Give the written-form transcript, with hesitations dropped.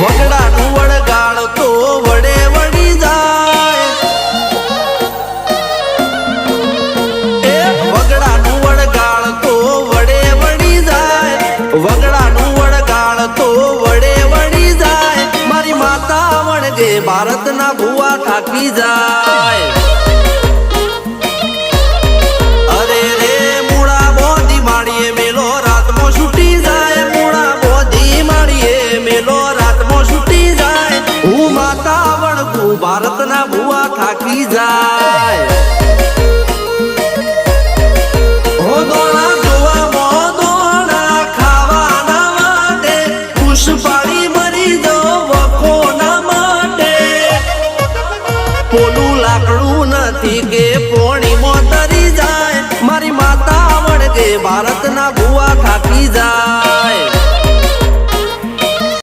વગડાનું વળગાળ તો વડે વળી જાય એ વગડાનું વળગાળ તો વડે વળી જાય વગડાનું વળગાળ તો વડે વળી જાય મારી માતા વણગે ભારતના ભુવા થાકી જાય